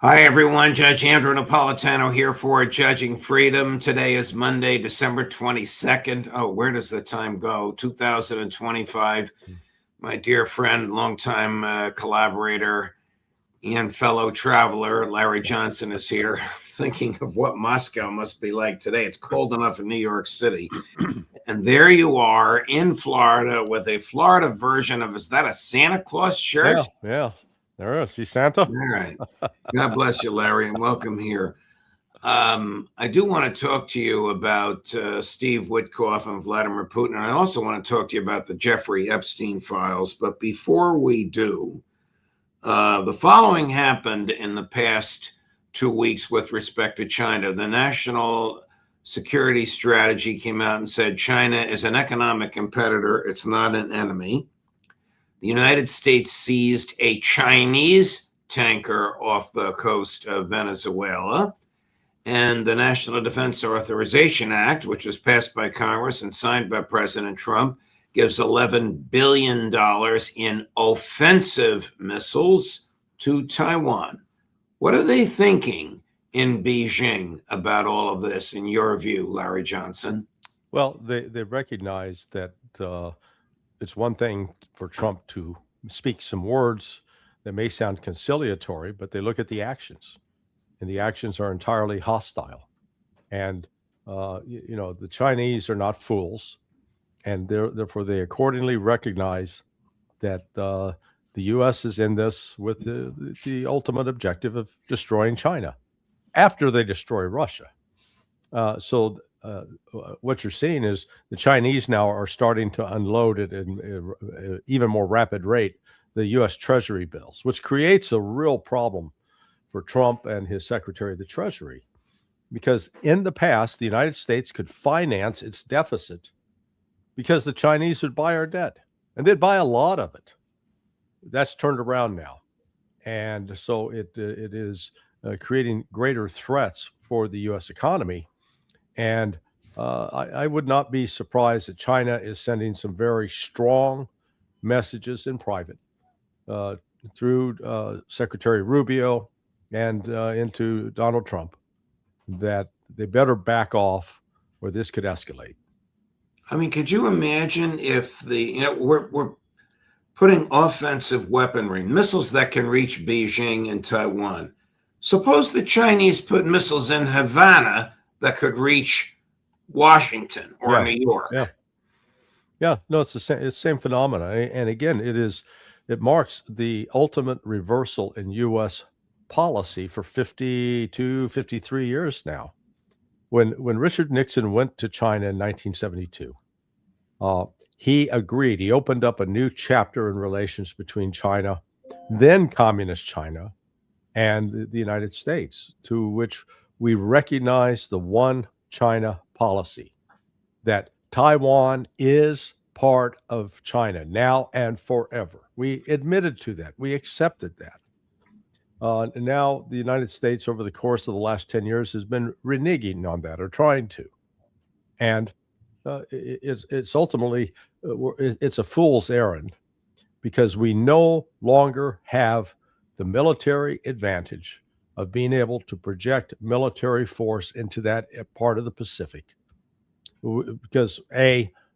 Hi, everyone. Judge Andrew Napolitano here for Judging Freedom. Today is Monday, December 22nd. Oh, where does the time go? 2025. My dear friend, longtime collaborator, and fellow traveler, Larry Johnson, is here, thinking of what Moscow must be like today. It's cold enough in New York City. And there you are in Florida with a Florida version of, is that a Santa Claus shirt? Yeah. There is. See Santa? All right. God bless you, Larry, and welcome here. I do want to talk to you about Steve Witkoff and Vladimir Putin, and I also want to talk to you about the Jeffrey Epstein files. But before we do, the following happened in the past 2 weeks with respect to China. The National Security Strategy came out and said China is an economic competitor. It's not an enemy. The United States seized a Chinese tanker off the coast of Venezuela. And the National Defense Authorization Act, which was passed by Congress and signed by President Trump, gives $11 billion in offensive missiles to Taiwan. What are they thinking in Beijing about all of this, in your view, Larry Johnson? Well, they recognize that it's one thing for Trump to speak some words that may sound conciliatory, but they look at the actions, and the actions are entirely hostile. And the Chinese are not fools, and therefore they accordingly recognize that the U.S. is in this with the ultimate objective of destroying China after they destroy Russia. So what you're seeing is the Chinese now are starting to unload at an even more rapid rate the U.S. Treasury bills, which creates a real problem for Trump and his Secretary of the Treasury. Because in the past, the United States could finance its deficit because the Chinese would buy our debt, and they'd buy a lot of it. That's turned around now. And so it is creating greater threats for the U.S. economy. And I would not be surprised that China is sending some very strong messages in private through Secretary Rubio and into Donald Trump that they better back off or this could escalate. I mean, could you imagine if we're putting offensive weaponry, missiles that can reach Beijing and Taiwan. Suppose the Chinese put missiles in Havana that could reach Washington or New York. Yeah. No, it's the same phenomena. And again, it marks the ultimate reversal in U.S. policy for 52, 53 years now. When Richard Nixon went to China in 1972, he agreed. He opened up a new chapter in relations between China, then communist China, and the United States, to which we recognize the one China policy, that Taiwan is part of China now and forever. We admitted to that. We accepted that. And now the United States, over the course of the last 10 years, has been reneging on that or trying to. And it's ultimately, it's a fool's errand because we no longer have the military advantage of being able to project military force into that part of the Pacific. Because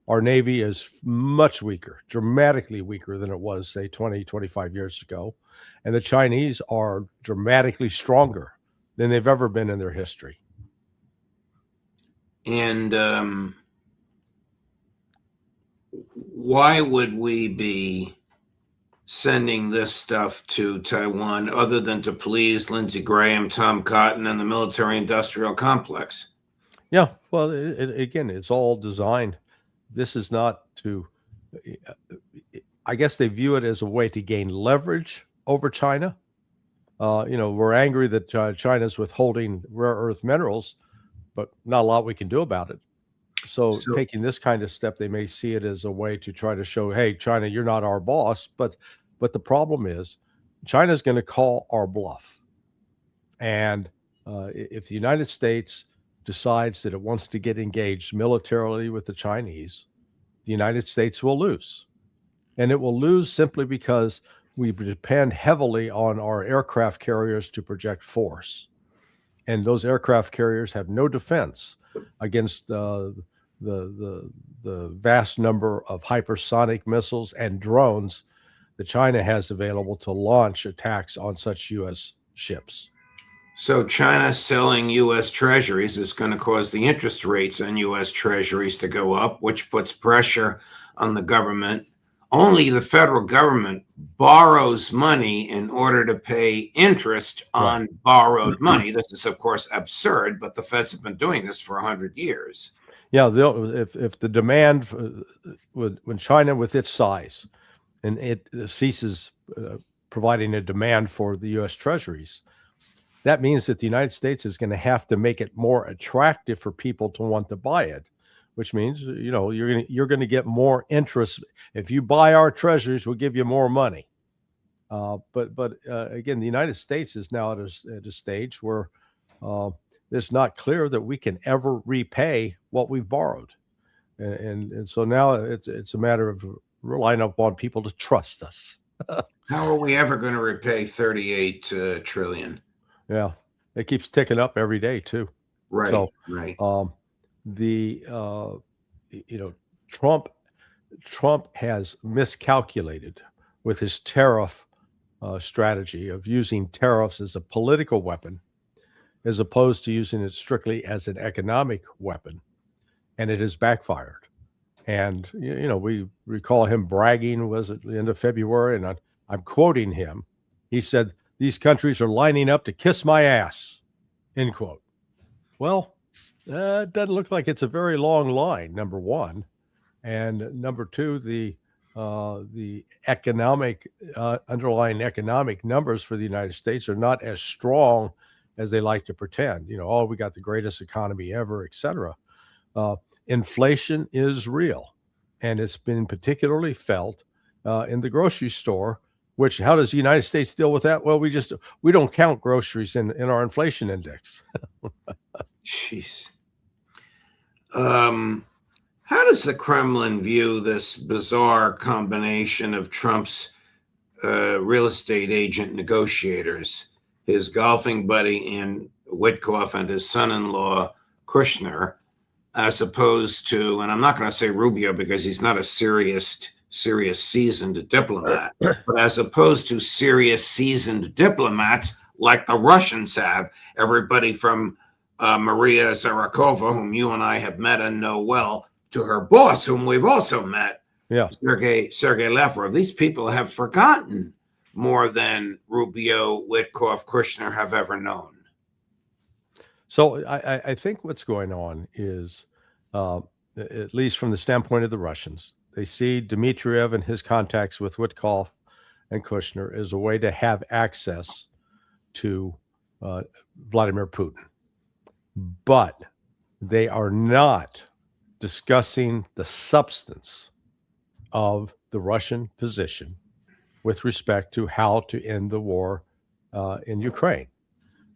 our Navy is much weaker, dramatically weaker than it was, say, 20, 25 years ago. And the Chinese are dramatically stronger than they've ever been in their history. And why would we be sending this stuff to Taiwan other than to please Lindsey Graham, Tom Cotton, and the military-industrial complex? Yeah, well, again, it's all designed. This is not to, I guess they view it as a way to gain leverage over China. We're angry that China's withholding rare earth minerals, but not a lot we can do about it. So taking this kind of step, they may see it as a way to try to show, hey, China, you're not our boss. But the problem is China's going to call our bluff. And if the United States decides that it wants to get engaged militarily with the Chinese, the United States will lose. And it will lose simply because we depend heavily on our aircraft carriers to project force. And those aircraft carriers have no defense against the vast number of hypersonic missiles and drones that China has available to launch attacks on such U.S. ships. So China selling U.S. treasuries is going to cause the interest rates on U.S. treasuries to go up, which puts pressure on the government. Only the federal government borrows money in order to pay interest on borrowed money. This is, of course, absurd, but the Feds have been doing this for 100 years. Yeah, if the demand, when China with its size, and it ceases providing a demand for the U.S. treasuries, that means that the United States is going to have to make it more attractive for people to want to buy it, which means, you're going to get more interest. If you buy our treasuries, we'll give you more money. But again, the United States is now at a stage where it's not clear that we can ever repay what we've borrowed. And so now it's a matter of relying upon people to trust us. How are we ever going to repay 38 trillion? Yeah, it keeps ticking up every day too. Right. So, right. Trump has miscalculated with his tariff strategy of using tariffs as a political weapon, as opposed to using it strictly as an economic weapon, and it has backfired. And we recall him bragging, was at the end of February, and I'm quoting him. He said, "These countries are lining up to kiss my ass," end quote. Well, it doesn't look like it's a very long line, number one. And number two, the economic underlying economic numbers for the United States are not as strong as they like to pretend. We got the greatest economy ever, et cetera. Inflation is real, and it's been particularly felt in the grocery store. Which, how does the United States deal with that? Well, we don't count groceries in our inflation index. Jeez. How does the Kremlin view this bizarre combination of Trump's real estate agent negotiators, his golfing buddy in Witkoff and his son-in-law Kushner, as opposed to, and I'm not going to say Rubio because he's not a serious seasoned diplomat, but as opposed to serious seasoned diplomats like the Russians have, everybody from Maria Zakharova, whom you and I have met and know well, to her boss, whom we've also met, Sergei Lavrov. These people have forgotten more than Rubio, Witkoff, Kushner have ever known. So I think what's going on is, at least from the standpoint of the Russians, they see Dmitriev and his contacts with Witkoff and Kushner as a way to have access to Vladimir Putin. But they are not discussing the substance of the Russian position with respect to how to end the war in Ukraine.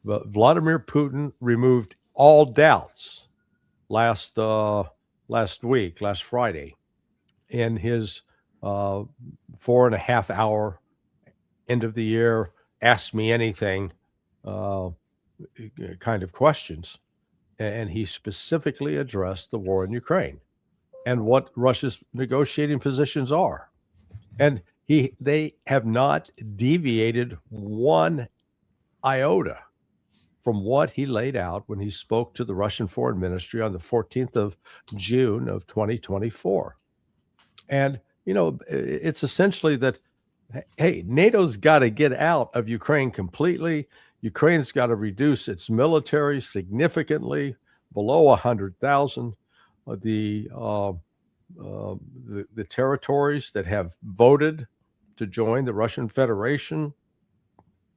But Vladimir Putin removed all doubts last Friday, in his 4.5 hour end of the year, ask me anything kind of questions. And he specifically addressed the war in Ukraine and what Russia's negotiating positions are. And they have not deviated one iota from what he laid out when he spoke to the Russian Foreign Ministry on the 14th of June of 2024. And, it's essentially that, hey, NATO's got to get out of Ukraine completely. Ukraine's got to reduce its military significantly below 100,000. The territories that have voted to join the Russian Federation,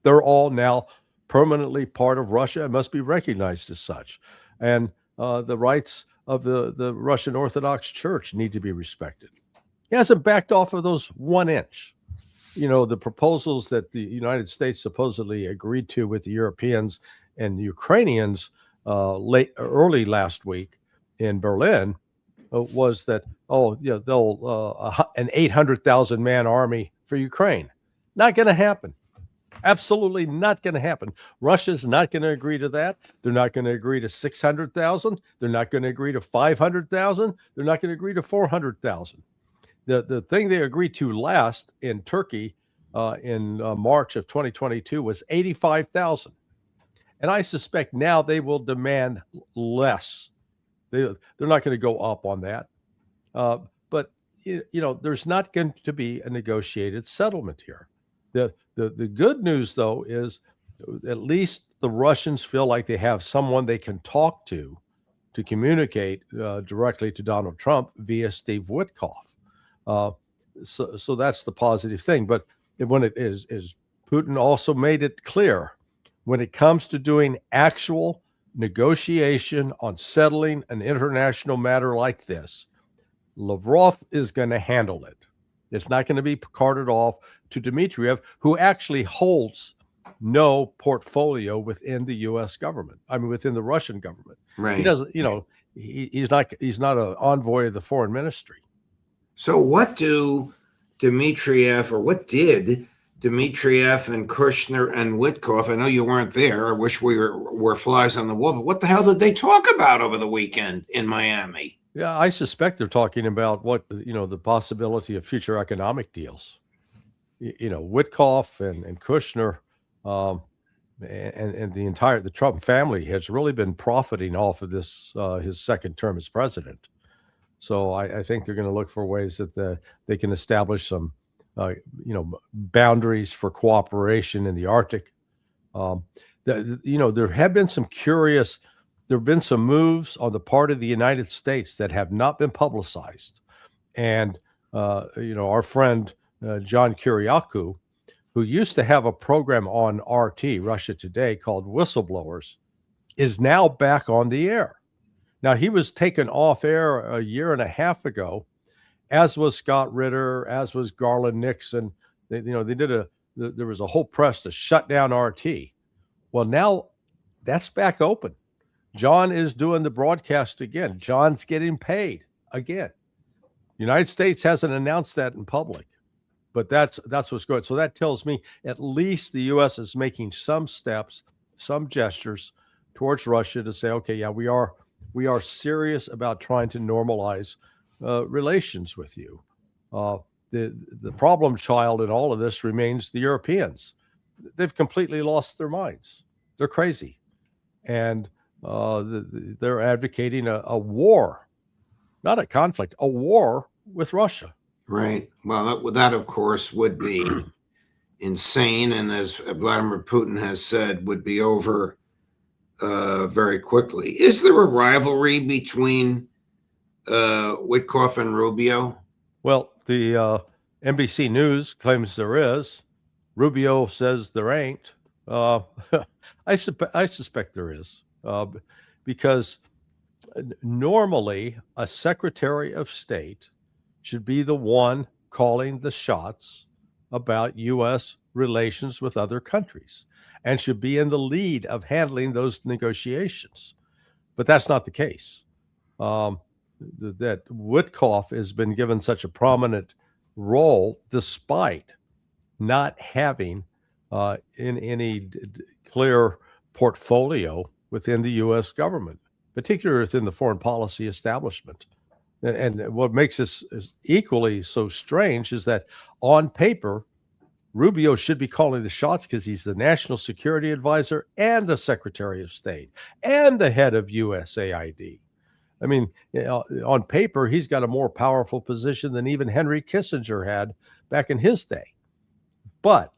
they're all now permanently part of Russia and must be recognized as such. And the rights of the Russian Orthodox Church need to be respected. He hasn't backed off of those 1 inch. The proposals that the United States supposedly agreed to with the Europeans and the Ukrainians early last week in Berlin was that, they'll an 800,000 man army for Ukraine. Not going to happen. Absolutely not going to happen. Russia's not going to agree to that. They're not going to agree to 600,000. They're not going to agree to 500,000. They're not going to agree to 400,000. The thing they agreed to last in Turkey in March of 2022 was 85,000. And I suspect now they will demand less. They're not going to go up on that. But there's not going to be a negotiated settlement here. The good news, though, is at least the Russians feel like they have someone they can talk to communicate directly to Donald Trump via Steve Witkoff. So that's the positive thing. But when it is Putin also made it clear, when it comes to doing actual negotiation on settling an international matter like this, Lavrov is going to handle it. It's not going to be carted off to Dmitriev, who actually holds no portfolio within the U.S. government. I mean, within the Russian government. Right. He doesn't, he's not an envoy of the foreign ministry. So what did Dmitriev and Kushner and Witkoff, I know you weren't there. I wish we were flies on the wall, but what the hell did they talk about over the weekend in Miami? Yeah, I suspect they're talking about the possibility of future economic deals. Witkoff and Kushner and the Trump family has really been profiting off of this, his second term as president. So I think they're going to look for ways that they can establish some, boundaries for cooperation in the Arctic. There have been some moves on the part of the United States that have not been publicized. And, our friend John Kiriakou, who used to have a program on RT, Russia Today, called Whistleblowers, is now back on the air. Now, he was taken off air a year and a half ago, as was Scott Ritter, as was Garland Nixon. There was a whole press to shut down RT. Well, now that's back open. John is doing the broadcast again. John's getting paid again. United States hasn't announced that in public, but that's what's going on. So that tells me at least the U.S. is making some steps, some gestures towards Russia to say, okay, yeah, we are serious about trying to normalize relations with you. The problem child in all of this remains the Europeans. They've completely lost their minds. They're crazy. And they're advocating a war, not a conflict, a war with Russia. Right. Well, that of course would be insane, and as Vladimir Putin has said, would be over very quickly. Is there a rivalry between Witkoff and Rubio? Well, the NBC News claims there is. Rubio says there ain't. I suspect there is. Because normally a Secretary of State should be the one calling the shots about U.S. relations with other countries and should be in the lead of handling those negotiations. But that's not the case. That Witkoff has been given such a prominent role despite not having in any clear portfolio within the U.S. government, particularly within the foreign policy establishment. And what makes this equally so strange is that on paper, Rubio should be calling the shots because he's the national security advisor and the Secretary of State and the head of USAID. I mean, on paper, he's got a more powerful position than even Henry Kissinger had back in his day. But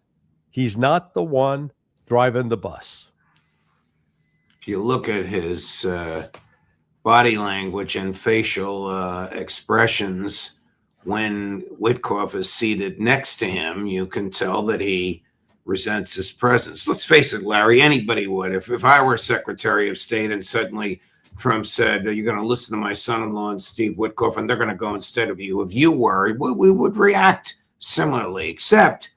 he's not the one driving the bus. If you look at his body language and facial expressions when Witkoff is seated next to him, you can tell that he resents his presence. Let's face it, Larry, anybody would. If I were Secretary of State and suddenly Trump said, you're going to listen to my son-in-law and Steve Witkoff, and they're going to go instead of you. If you were, we would react similarly, except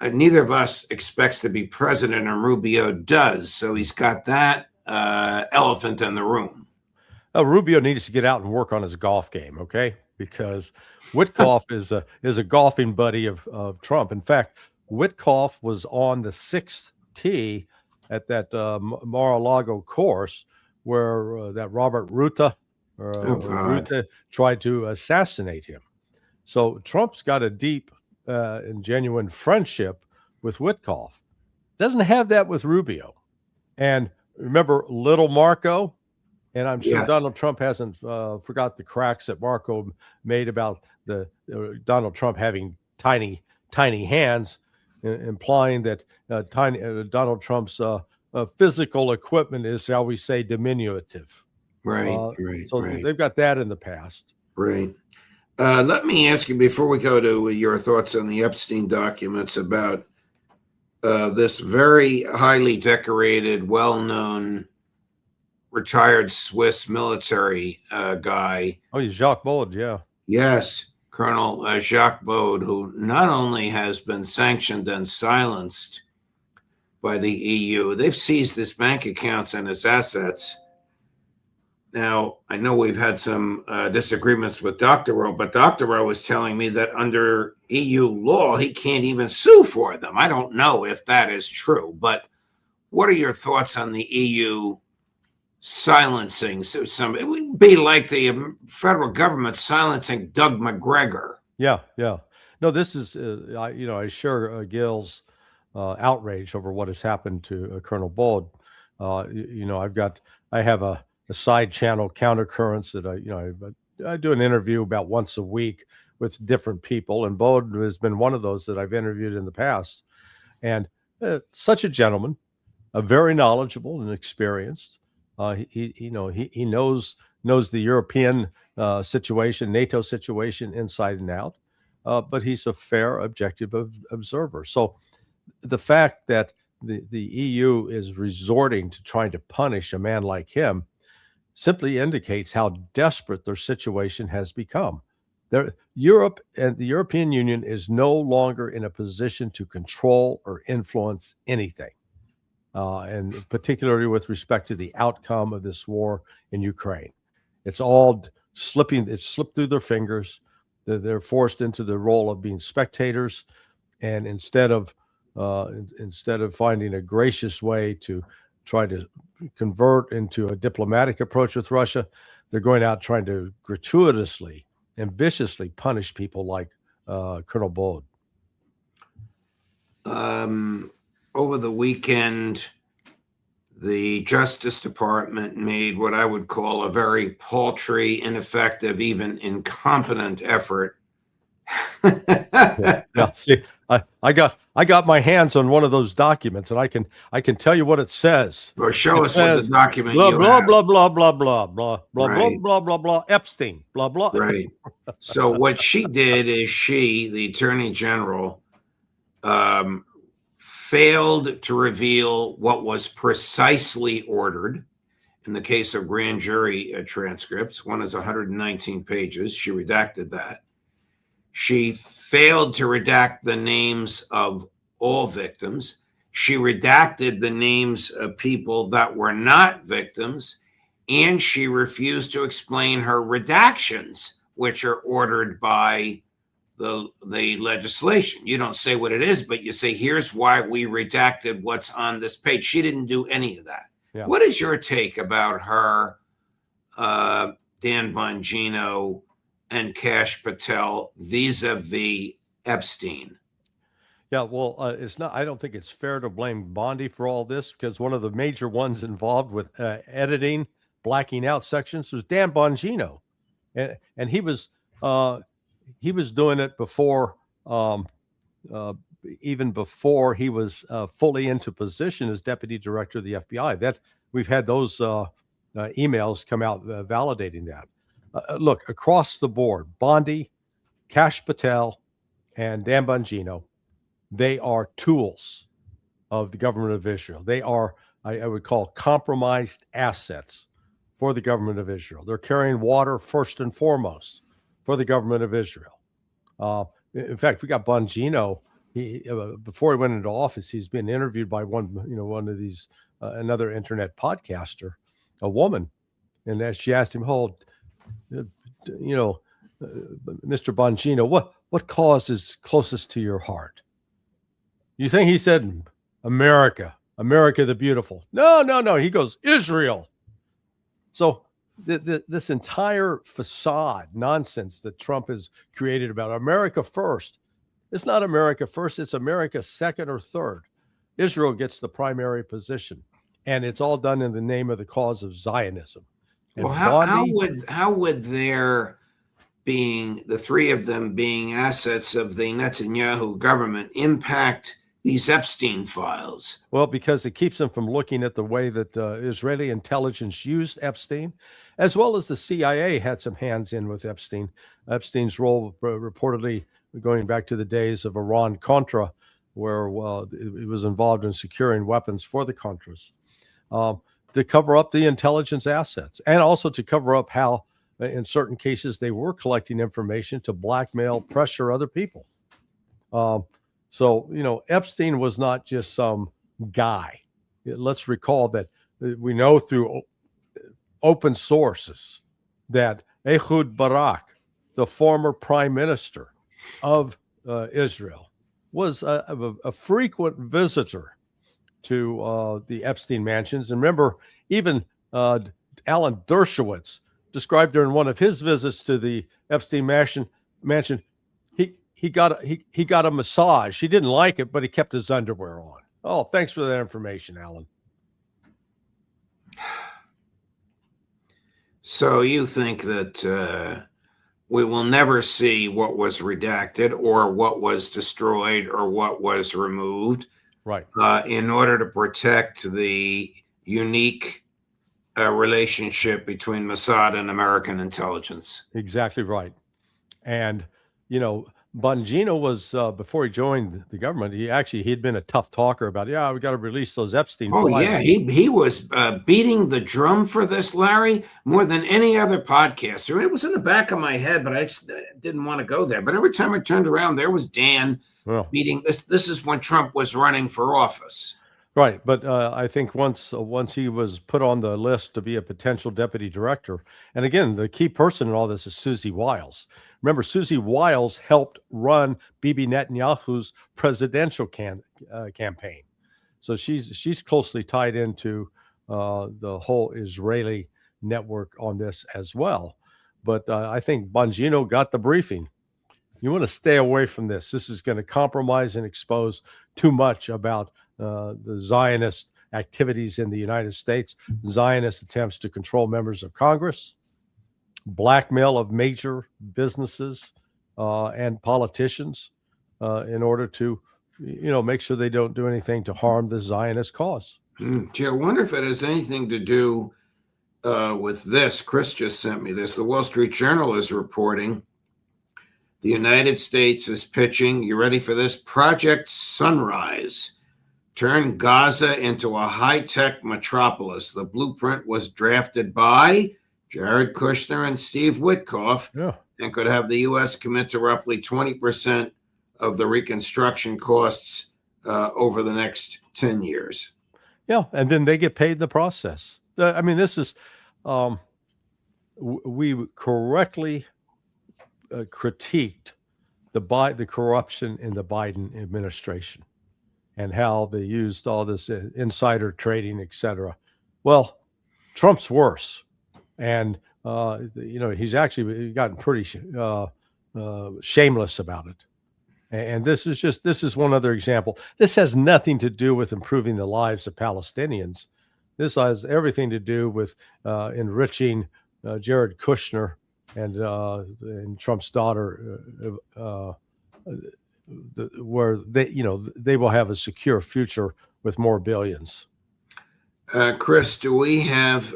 neither of us expects to be president, and Rubio does. So he's got that elephant in the room. Rubio needs to get out and work on his golf game, okay? Because Witkoff is a golfing buddy of Trump. In fact, Witkoff was on the sixth tee at that Mar-a-Lago course where that Robert Ruta Oh God. Ruta tried to assassinate him. So Trump's got a deep and genuine friendship with Witkoff. Doesn't have that with Rubio. And remember Little Marco? And I'm sure Yeah. Donald Trump hasn't forgot the cracks that Marco made about the Donald Trump having tiny hands, implying that Donald Trump's physical equipment is, shall we say, diminutive. Right. So they've got that in the past. Right. Let me ask you before we go to your thoughts on the Epstein documents about this very highly decorated, well-known, retired Swiss military guy. Oh, he's Jacques Baud, yeah. Yes, Colonel Jacques Baud, who not only has been sanctioned and silenced by the EU, they've seized his bank accounts and his assets. Now, I know we've had some disagreements with Dr. Rowe, but Dr. Rowe was telling me that under EU law, he can't even sue for them. I don't know if that is true, but what are your thoughts on the EU silencing some? It would be like the federal government silencing Doug McGregor. Yeah. No, this is, I share Gil's outrage over what has happened to Colonel Baud. I have a side channel, Countercurrents, that I do an interview about once a week with different people, and Baud has been one of those that I've interviewed in the past. And such a gentleman, very knowledgeable and experienced. He knows the European situation, NATO situation inside and out, but he's a fair, objective observer. So the fact that the EU is resorting to trying to punish a man like him simply indicates how desperate their situation has become. Europe and the European Union is no longer in a position to control or influence anything. And particularly with respect to the outcome of this war in Ukraine. It's all slipping. It's slipped through their fingers. They're forced into the role of being spectators. And instead of finding a gracious way to try to convert into a diplomatic approach with Russia, they're going out trying to gratuitously and viciously punish people like Colonel Baud. Over the weekend, the Justice Department made what I would call a very paltry, ineffective, even incompetent effort. Yeah, see, I got my hands on one of those documents, and I can tell you what it says. Well, show us what the document blah you blah have. blah blah blah blah blah blah Right. blah blah blah Epstein blah blah. Right. So what she did is the Attorney General, failed to reveal what was precisely ordered. In the case of grand jury transcripts, one is 119 pages. She redacted that. She failed to redact the names of all victims. She redacted the names of people that were not victims, and she refused to explain her redactions, which are ordered by the legislation. You don't say what it is, but you say, here's why we redacted what's on this page. She didn't do any of that. Yeah. What is your take about her, Dan Bongino, and Kash Patel vis-a-vis Epstein? Yeah, well, it's not. I don't think it's fair to blame Bondi for all this, because one of the major ones involved with editing, blacking out sections was Dan Bongino, and he was doing it before, even before he was fully into position as deputy director of the FBI. That we've had those emails come out validating that. Look, across the board, Bondi, Kash Patel, and Dan Bongino, they are tools of the government of Israel. They are, I would call, compromised assets for the government of Israel. They're carrying water first and foremost for the government of Israel. In fact, we got Bongino. Before he went into office, he's been interviewed by one of these another internet podcaster, a woman, and as she asked him, Mr. Bongino, what cause is closest to your heart? You think he said America, America the beautiful? No. He goes Israel. So this entire facade nonsense that Trump has created about America first, it's not America first. It's America second or third. Israel gets the primary position, and it's all done in the name of the cause of Zionism. And well, how would their being the three of them being assets of the Netanyahu government impact these Epstein files? Well, because it keeps them from looking at the way that Israeli intelligence used Epstein, as well as the CIA had some hands in with Epstein. Epstein's role reportedly going back to the days of Iran-Contra, where it was involved in securing weapons for the Contras, to cover up the intelligence assets, and also to cover up how, in certain cases, they were collecting information to blackmail, pressure other people. So, Epstein was not just some guy. Let's recall that we know through open sources that Ehud Barak, the former prime minister of Israel, was a frequent visitor to the Epstein mansions. And remember, even Alan Dershowitz described during one of his visits to the Epstein mansion, he got a massage. He didn't like it, but he kept his underwear on. Oh, thanks for that information, Alan. So you think that we will never see what was redacted or what was destroyed or what was removed, right? In order to protect the unique relationship between Mossad and American intelligence. Exactly right. And, Bongino was, before he joined the government, he'd been a tough talker about, we got to release those Epstein files. Yeah, he was beating the drum for this, Larry, more than any other podcaster. It was in the back of my head, but I just didn't want to go there. But every time I turned around, there was Dan beating this. This is when Trump was running for office. Right, but I think once he was put on the list to be a potential deputy director, and again, the key person in all this is Susie Wiles. Remember, Susie Wiles helped run Bibi Netanyahu's presidential campaign, so she's closely tied into the whole Israeli network on this as well. But I think Bongino got the briefing. You want to stay away from this. This is going to compromise and expose too much about the Zionist activities in the United States, Zionist attempts to control members of Congress, blackmail of major businesses and politicians in order to, make sure they don't do anything to harm the Zionist cause. Gee, I wonder if it has anything to do with this. Chris just sent me this. The Wall Street Journal is reporting the United States is pitching, you ready for this? Project Sunrise. Turn Gaza into a high-tech metropolis. The blueprint was drafted by Jared Kushner and Steve Witkoff and could have the U.S. commit to roughly 20% of the reconstruction costs over the next 10 years. Yeah, and then they get paid in the process. I mean, this is, we correctly critiqued the corruption in the Biden administration and how they used all this insider trading, et cetera. Well, Trump's worse. And, he's actually gotten pretty shameless about it. And this is one other example. This has nothing to do with improving the lives of Palestinians. This has everything to do with enriching Jared Kushner and Trump's daughter, where they will have a secure future with more billions. Chris, do we have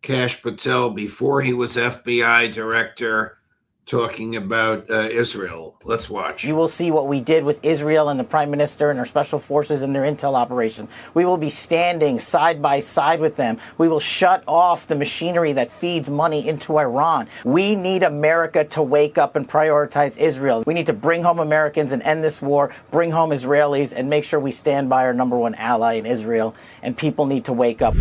Kash Patel before he was FBI director talking about Israel? Let's watch. You will see what we did with Israel and the Prime Minister and our special forces and their intel operation. We will be standing side by side with them. We will shut off the machinery that feeds money into Iran. We need America to wake up and prioritize Israel. We need to bring home Americans and end this war, bring home Israelis, and make sure we stand by our number one ally in Israel. And people need to wake up.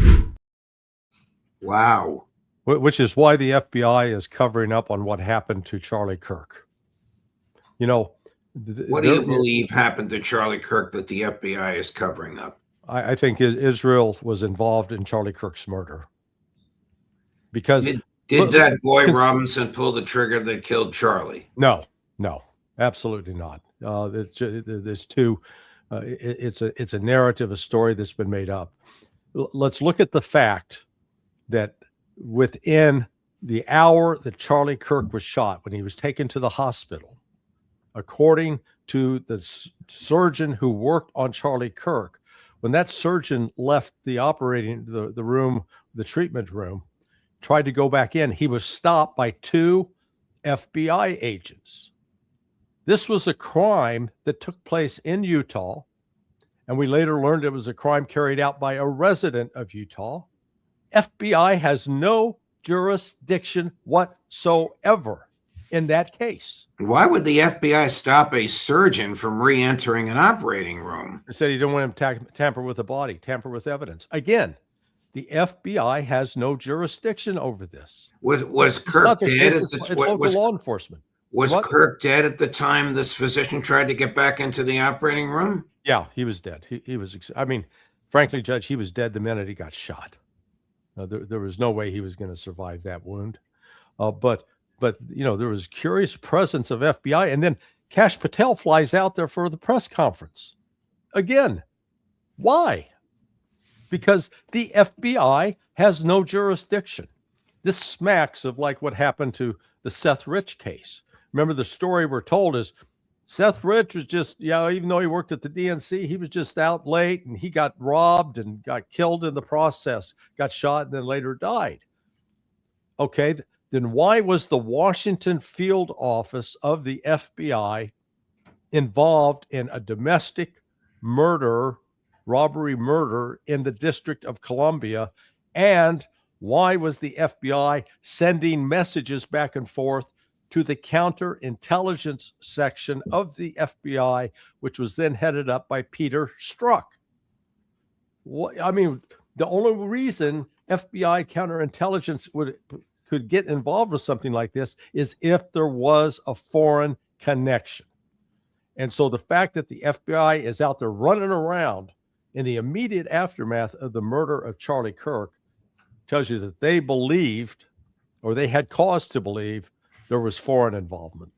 Wow. Which is why the FBI is covering up on what happened to Charlie Kirk. What do you believe happened to Charlie Kirk that the FBI is covering up? I think Israel was involved in Charlie Kirk's murder. Because did that boy Robinson pull the trigger that killed Charlie? No, absolutely not. There's two. It's a narrative, a story that's been made up. Let's look at the fact that within the hour that Charlie Kirk was shot, when he was taken to the hospital, according to the surgeon who worked on Charlie Kirk, when that surgeon left the the room, the treatment room, tried to go back in, he was stopped by 2 FBI agents. This was a crime that took place in Utah, and we later learned it was a crime carried out by a resident of Utah. FBI has no jurisdiction whatsoever in that case. Why would the FBI stop a surgeon from re-entering an operating room? They said he didn't want him to tamper with the body, tamper with evidence. Again, the FBI has no jurisdiction over this. Was Kirk dead? It's local law enforcement. Was Kirk dead at the time this physician tried to get back into the operating room? Yeah, he was dead. He was. I mean, frankly, Judge, he was dead the minute he got shot. There was no way he was going to survive that wound. But there was curious presence of FBI, and then Kash Patel flies out there for the press conference. Again, why? Because the FBI has no jurisdiction. This smacks of like what happened to the Seth Rich case. Remember, the story we're told is Seth Rich was just, even though he worked at the DNC, he was just out late and he got robbed and got killed in the process, got shot and then later died. Okay, then why was the Washington field office of the FBI involved in a domestic robbery murder in the District of Columbia? And why was the FBI sending messages back and forth to the counterintelligence section of the FBI, which was then headed up by Peter Strzok? I mean, the only reason FBI counterintelligence could get involved with something like this is if there was a foreign connection. And so the fact that the FBI is out there running around in the immediate aftermath of the murder of Charlie Kirk tells you that they believed, or they had cause to believe, there was foreign involvement.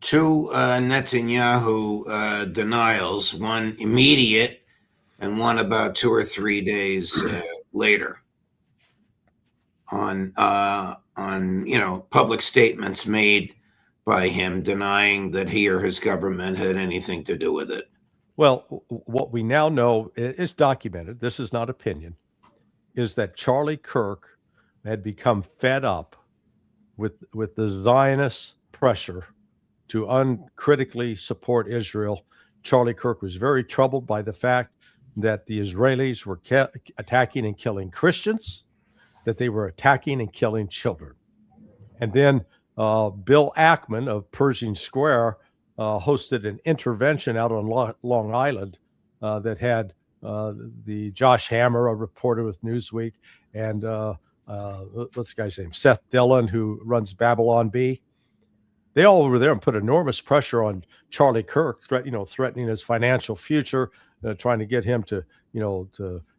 2 Netanyahu denials, one immediate and one about 2 or 3 days later on public statements made by him denying that he or his government had anything to do with it. Well, what we now know is documented, this is not opinion, is that Charlie Kirk had become fed up with the Zionist pressure to uncritically support Israel. Charlie Kirk was very troubled by the fact that the Israelis were attacking and killing Christians, that they were attacking and killing children. And then Bill Ackman of Pershing Square hosted an intervention out on Long Island that had the Josh Hammer, a reporter with Newsweek, and what's the guy's name? Seth Dillon, who runs Babylon Bee. They all were there and put enormous pressure on Charlie Kirk, threatening his financial future, trying to get him to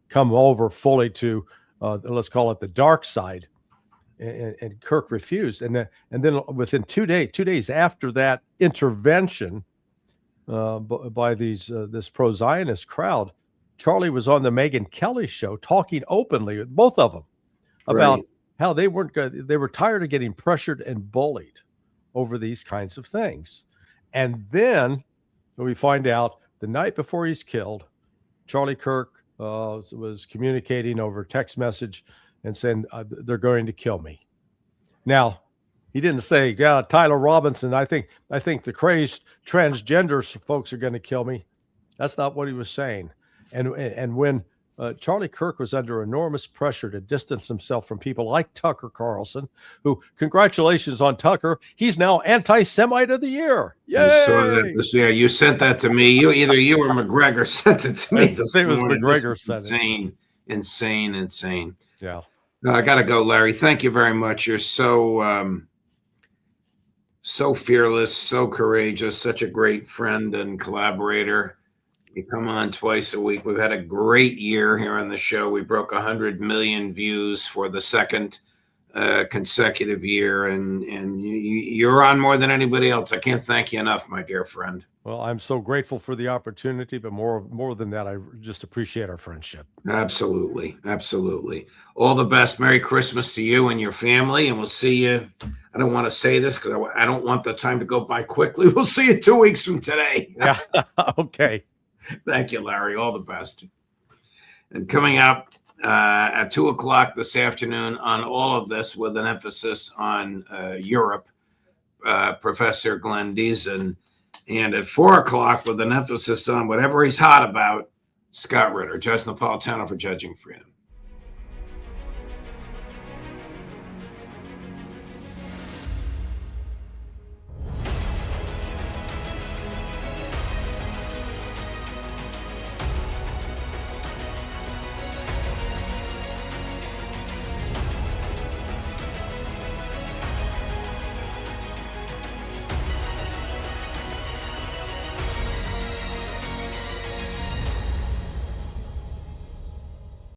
come over fully to, let's call it the dark side. And Kirk refused. And then within 2 days after that intervention by this pro-Zionist crowd, Charlie was on the Megyn Kelly show talking openly with both of them about how they weren't good. They were tired of getting pressured and bullied over these kinds of things. And then we find out the night before he's killed, Charlie Kirk was communicating over text message and saying, they're going to kill me. Now, he didn't say, Tyler Robinson, I think the crazed transgender folks are going to kill me. That's not what he was saying. And when Charlie Kirk was under enormous pressure to distance himself from people like Tucker Carlson, who, congratulations on Tucker, he's now anti-Semite of the year. Yay! I saw that. Yeah, you sent that to me. Either you or McGregor sent it to me. This was McGregor sent it. Insane. Yeah. I got to go, Larry. Thank you very much. You're so So fearless, so courageous, such a great friend and collaborator. You come on twice a week. We've had a great year here on the show. We broke 100 million views for the second consecutive year, and you're on more than anybody else. I can't thank you enough, my dear friend. Well, I'm so grateful for the opportunity, but more than that, I just appreciate our friendship. Absolutely. Absolutely. All the best. Merry Christmas to you and your family, and we'll see you. I don't want to say this because I don't want the time to go by quickly. We'll see you 2 weeks from today. Yeah. Okay. Thank you, Larry. All the best. And coming up at 2 o'clock this afternoon on all of this, with an emphasis on Europe, Professor Glenn Deason. And at 4 o'clock with an emphasis on whatever he's hot about, Scott Ritter, Judge Napolitano for Judging Freedom.